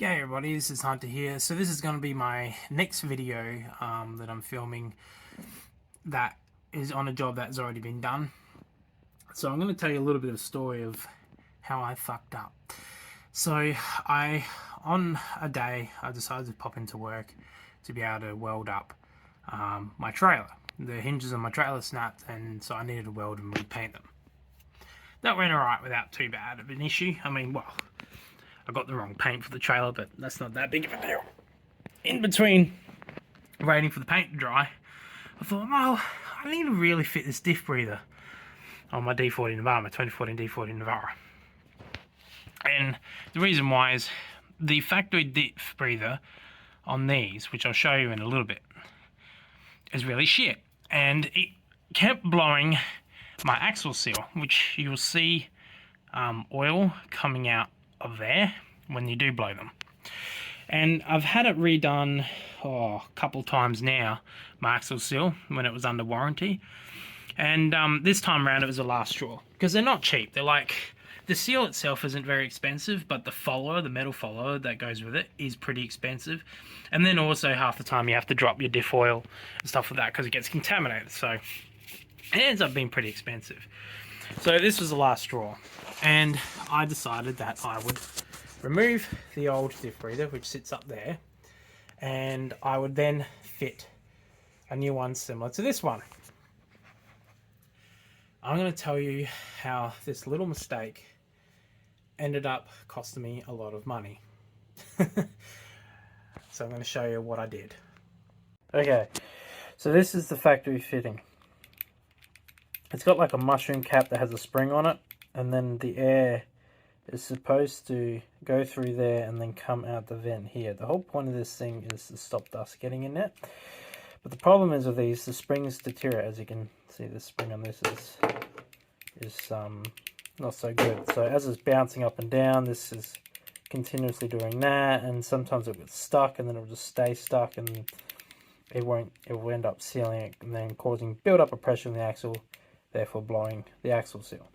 G'day everybody, this is Hunter here. So this is going to be my next video that I'm filming that is on a job that's already been done. So I'm going to tell you a little bit of a story of how I fucked up. So on a day, I decided to pop into work to be able to weld up my trailer. The hinges on my trailer snapped, and so I needed to weld and repaint them. That went alright without too bad of an issue. I mean, well, I got the wrong paint for the trailer, but that's not that big of a deal. In between waiting for the paint to dry, I thought, well, I need to really fit this diff breather on my D40 Navara, my 2014 D40 Navara. And the reason why is the factory diff breather on these, which I'll show you in a little bit, is really shit. And it kept blowing my Axel seal, which you'll see oil coming out of there when you do blow them. And I've had it redone a couple times now, my Axel seal, when it was under warranty. And this time around it was the last straw, because they're not cheap. They're like, the seal itself isn't very expensive, but the follower, the metal follower that goes with it, is pretty expensive. And then also half the time you have to drop your diff oil and stuff like that because it gets contaminated. So it ends up being pretty expensive. So this was the last straw, and I decided that I would remove the old diff breather, which sits up there, and I would then fit a new one similar to this one. I'm going to tell you how this little mistake ended up costing me a lot of money. So I'm going to show you what I did. Okay, so this is the factory fitting. It's got like a mushroom cap that has a spring on it, and then the air is supposed to go through there and then come out the vent here. The whole point of this thing is to stop dust getting in there. But the problem is with these, the springs deteriorate. As you can see, the spring on this is not so good. So as it's bouncing up and down, this is continuously doing that, and sometimes it gets stuck, and then it will just stay stuck, and it will end up sealing it and then causing build up of pressure in the axle, therefore blowing the axle seal.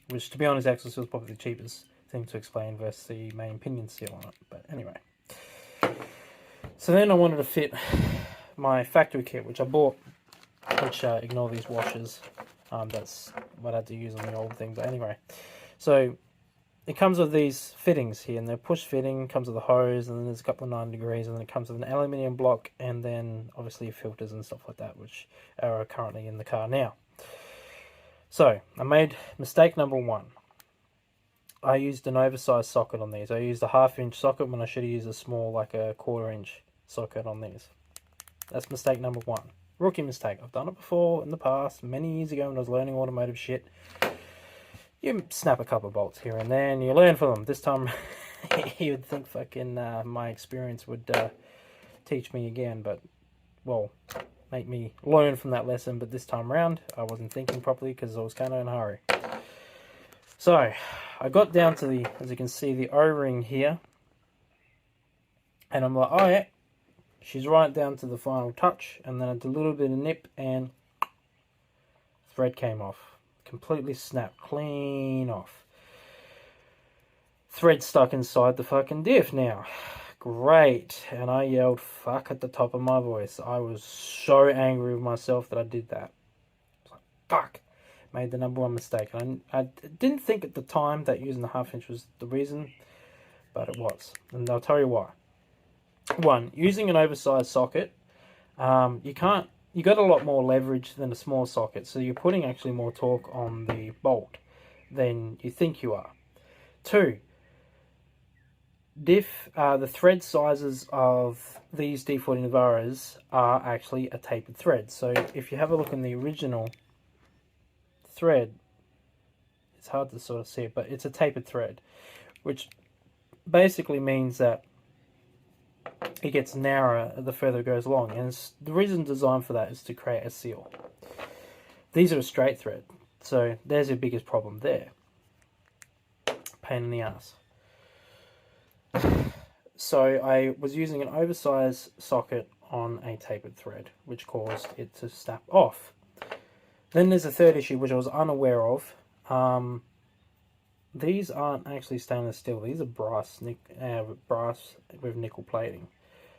Which, to be honest, axle seal is probably the cheapest thing to explain versus the main pinion seal on it. But anyway. So then I wanted to fit my factory kit, which I bought, which ignore these washers. That's what I had to use on the old thing. But anyway. So it comes with these fittings here, and they're push fitting, comes with a hose, and then there's a couple of 9 degrees, and then it comes with an aluminium block, and then obviously filters and stuff like that, which are currently in the car now. So, I made mistake number one. I used an oversized socket on these. I used a 1/2 inch socket when I should have used a small, like a 1/4 inch socket on these. That's mistake number one. Rookie mistake. I've done it before in the past, many years ago when I was learning automotive shit. You snap a couple of bolts here and there, and you learn from them. This time, you would think fucking my experience would teach me again, but, well, make me learn from that lesson. But this time around, I wasn't thinking properly because I was kind of in a hurry. So I got down to the, as you can see, the O-ring here, and I'm like, oh yeah, she's right down to the final touch, and then I did a little bit of nip, and thread came off, completely snapped, clean off. Thread stuck inside the fucking diff now. Great. And I yelled fuck at the top of my voice. I was so angry with myself that I did that. I was like, fuck. Made the number one mistake. And I didn't think at the time that using the 1/2 inch was the reason, but it was. And I'll tell you why. One, using an oversized socket, you got a lot more leverage than a small socket, so you're putting actually more torque on the bolt than you think you are. Two, the thread sizes of these D40 Navaras are actually a tapered thread. So if you have a look in the original thread, it's hard to sort of see it, but it's a tapered thread, which basically means that it gets narrower the further it goes along, and the reason designed for that is to create a seal. These are a straight thread, so there's your biggest problem there. Pain in the ass. So I was using an oversized socket on a tapered thread, which caused it to snap off. Then there's a third issue which I was unaware of. these aren't actually stainless steel. These are brass, brass with nickel plating.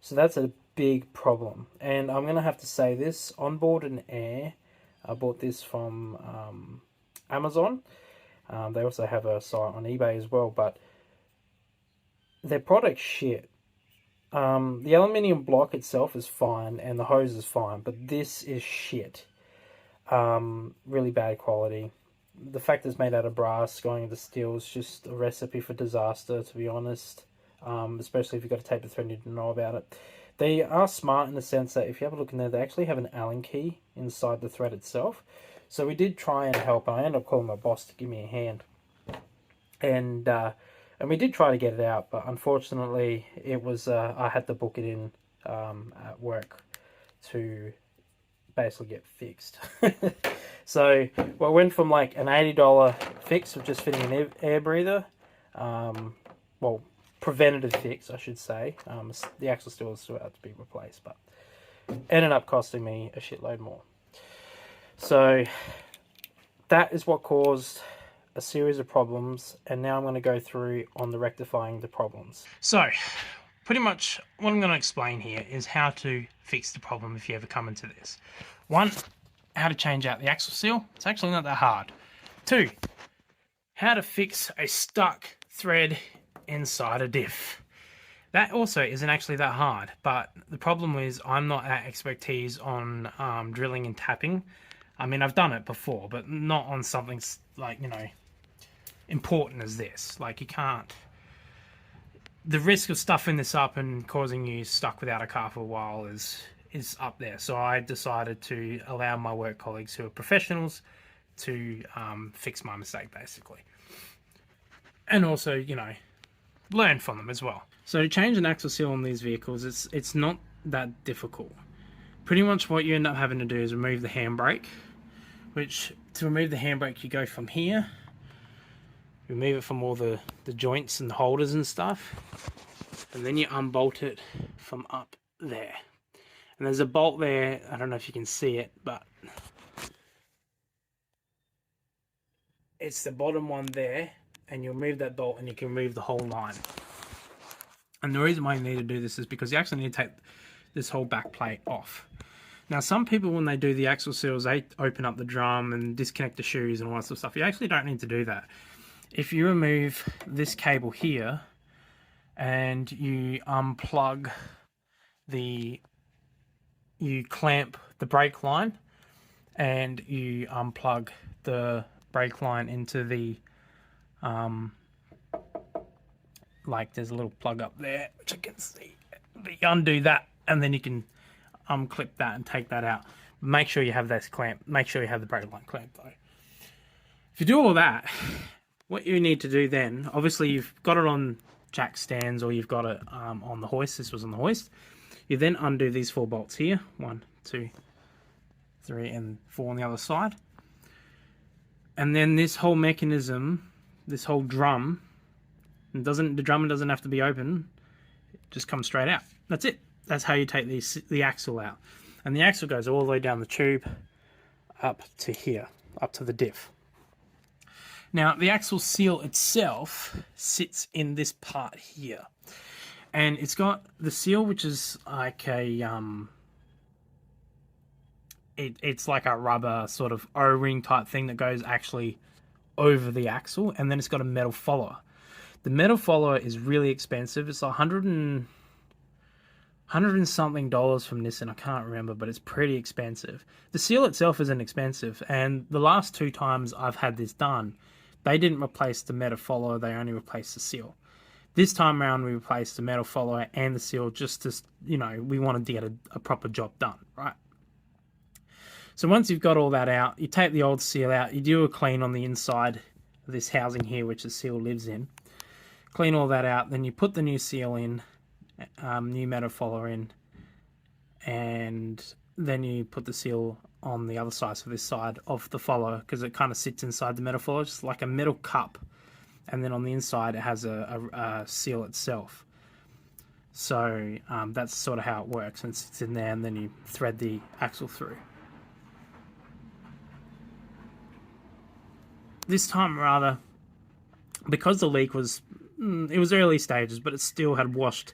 So that's a big problem. And I'm going to have to say this, Onboard and Air, I bought this from Amazon. They also have a site on eBay as well, but their product's shit. The aluminium block itself is fine, and the hose is fine, but this is shit. Really bad quality. The fact it's made out of brass going into steel is just a recipe for disaster, to be honest. Especially if you've got to tape the thread, you didn't know about it. They are smart in the sense that if you have a look in there, they actually have an Allen key inside the thread itself. So we did try and help, and I ended up calling my boss to give me a hand. And we did try to get it out, but unfortunately it was I had to book it in at work to basically get fixed. So well, it went from like an $80 fix of just fitting an air breather, well, preventative fix I should say. The axle still had to be replaced, but ended up costing me a shitload more. So that is what caused a series of problems, and now I'm going to go through on the rectifying the problems. So pretty much what I'm going to explain here is how to fix the problem if you ever come into this. One, how to change out the axle seal. It's actually not that hard. Two, how to fix a stuck thread inside a diff. That also isn't actually that hard, but the problem is I'm not at expertise on drilling and tapping. I mean, I've done it before, but not on something like, you know, important as this. Like, you can't, the risk of stuffing this up and causing you stuck without a car for a while is up there. So I decided to allow my work colleagues who are professionals to fix my mistake, basically, and also, you know, learn from them as well. So to change an axle seal on these vehicles, it's not that difficult. Pretty much what you end up having to do is remove the handbrake, which to remove the handbrake you go from here, remove it from all the joints and the holders and stuff, and then you unbolt it from up there. And there's a bolt there, I don't know if you can see it, but it's the bottom one there, and you remove that bolt and you can remove the whole line. And the reason why you need to do this is because you actually need to take this whole back plate off. Now, some people, when they do the axle seals, they open up the drum and disconnect the shoes and all that sort of stuff. You actually don't need to do that. If you remove this cable here and you unplug you clamp the brake line and you unplug the brake line into the like there's a little plug up there which I can see, but you undo that and then you can unclip that and take that out. Make sure you have this clamp, make sure you have the brake line clamped though. If you do all that, what you need to do then, obviously you've got it on jack stands or you've got it on the hoist. This was on the hoist. You then undo these 4 bolts here, 1, 2, 3 and 4 on the other side, and then this whole mechanism, this whole drum, the drum doesn't have to be open, it just comes straight out. That's it. That's how you take the axle out, and the axle goes all the way down the tube up to here, up to the diff. Now the axle seal itself sits in this part here, and it's got the seal, which is like a it's like a rubber sort of O-ring type thing that goes actually over the axle, and then it's got a metal follower. The metal follower is really expensive. It's $100 and something from Nissan. I can't remember, but it's pretty expensive. The seal itself isn't expensive, and the last 2 times I've had this done, they didn't replace the metal follower, they only replaced the seal. This time around, we replaced the metal follower and the seal just to, you know, we wanted to get a proper job done, right? So once you've got all that out, you take the old seal out, you do a clean on the inside of this housing here, which the seal lives in. Clean all that out, then you put the new seal in, new metal follower in, and then you put the seal on the other side, so this side of the follower, because it kind of sits inside the metal follower, just like a metal cup. And then on the inside it has a seal itself. So that's sort of how it works, and it sits in there, and then you thread the axle through. This time rather, because the leak was, it was early stages, but it still had washed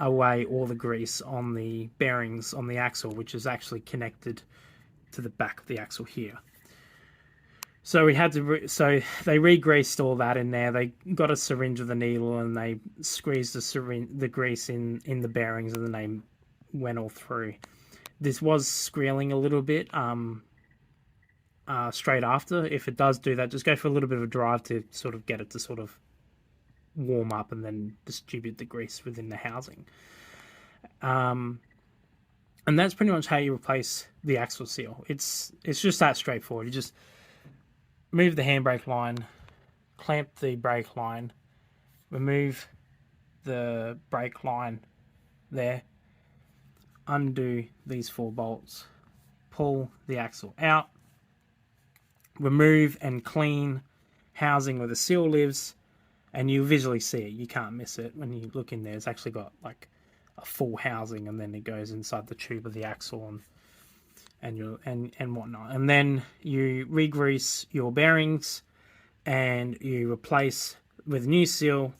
away all the grease on the bearings on the axle, which is actually connected to the back of the axle here. So we had to, so they re-greased all that in there. They got a syringe with a needle and they squeezed the grease in the bearings, and then they went all through. This was squealing a little bit straight after. If it does do that, just go for a little bit of a drive to sort of get it to sort of warm up and then distribute the grease within the housing. And that's pretty much how you replace the axle seal. It's just that straightforward. You just move the handbrake line, clamp the brake line, remove the brake line there, undo these 4 bolts, pull the axle out, remove and clean housing where the seal lives, and you visually see it. You can't miss it when you look in there. It's actually got like a full housing, and then it goes inside the tube of the axle and whatnot. And then you re-grease your bearings and you replace with new seal.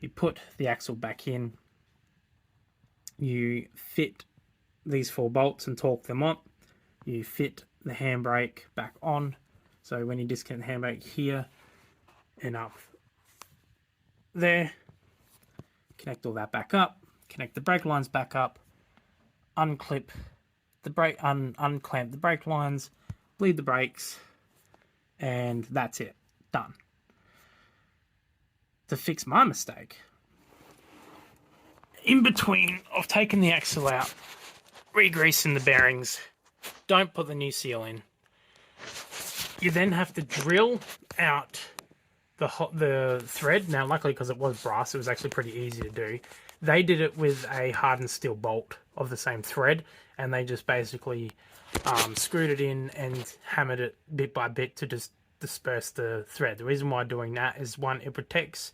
You put the axle back in. You fit these 4 bolts and torque them on. You fit the handbrake back on. So when you disconnect the handbrake here and up there, connect all that back up, connect the brake lines back up, unclip the brake, unclamp the brake lines, bleed the brakes, and that's it. Done. To fix my mistake, in between of taking the axle out, re-greasing the bearings, don't put the new seal in. You then have to drill out the thread. Now, luckily, because it was brass, it was actually pretty easy to do. They did it with a hardened steel bolt of the same thread, and they just basically screwed it in and hammered it bit by bit to just disperse the thread. The reason why doing that is, one, it protects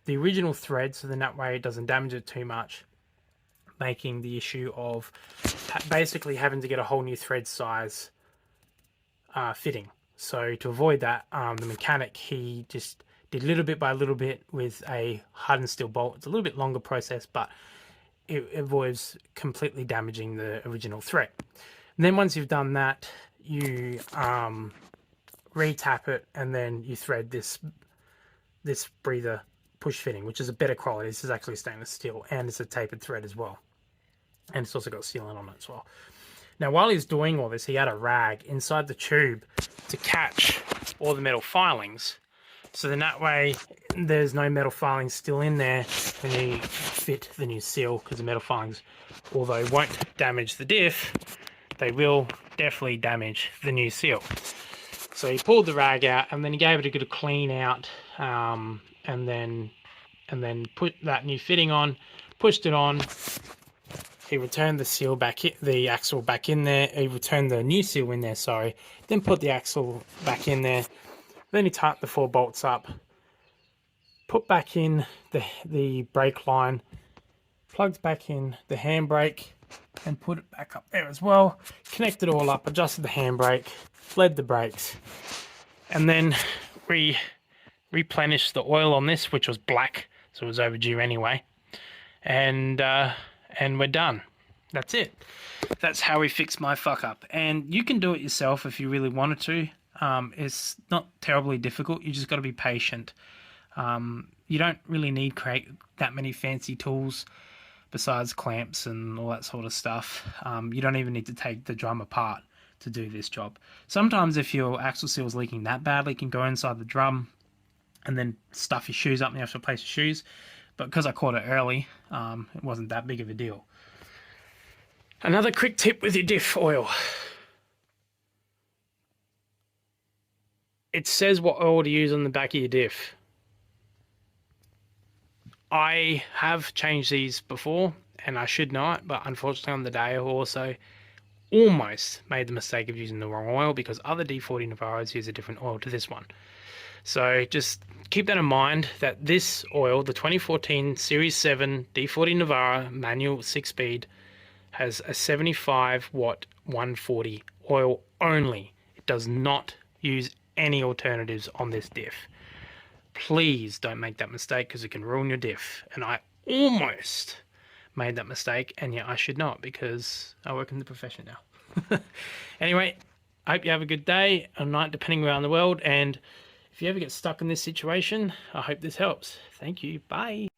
the original thread, so then that way it doesn't damage it too much, making the issue of basically having to get a whole new thread size fitting. So to avoid that, the mechanic, he just did little bit by little bit with a hardened steel bolt. It's a little bit longer process, but it avoids completely damaging the original thread. And then once you've done that, you re-tap it, and then you thread this breather push fitting, which is a better quality. This is actually stainless steel, and it's a tapered thread as well. And it's also got sealant on it as well. Now, while he's doing all this, he had a rag inside the tube to catch all the metal filings. So then that way, there's no metal filings still in there when you fit the new seal, because the metal filings, although won't damage the diff, they will definitely damage the new seal. So he pulled the rag out, and then he gave it a good clean out, and then put that new fitting on, pushed it on. He returned the seal back, the axle back in there. He returned the new seal in there, sorry. Then put the axle back in there. Then he tightened the 4 bolts up, put back in the brake line, plugged back in the handbrake, and put it back up there as well. Connected it all up, adjusted the handbrake, bled the brakes, and then replenished the oil on this, which was black, so it was overdue anyway. And we're done. That's it. That's how we fix my fuck up. And you can do it yourself if you really wanted to. It's not terribly difficult. You just got to be patient. You don't really need create that many fancy tools besides clamps and all that sort of stuff. You don't even need to take the drum apart to do this job. Sometimes if your axle seal is leaking that badly, you can go inside the drum and then stuff your shoes up and you have to replace your shoes. But because I caught it early, it wasn't that big of a deal. Another quick tip with your diff oil. It says what oil to use on the back of your diff. I have changed these before, and I should know it, but unfortunately on the day I also almost made the mistake of using the wrong oil, because other D40 Navaras use a different oil to this one. So just keep that in mind, that this oil, the 2014 Series 7 D40 Navara manual 6-speed, has a 75 watt 140 oil only. It does not use any alternatives on this diff. Please don't make that mistake, because it can ruin your diff. And I almost made that mistake, and yeah, I should not, because I work in the profession now. Anyway, I hope you have a good day or night, depending around the world, and if you ever get stuck in this situation, I hope this helps. Thank you. Bye.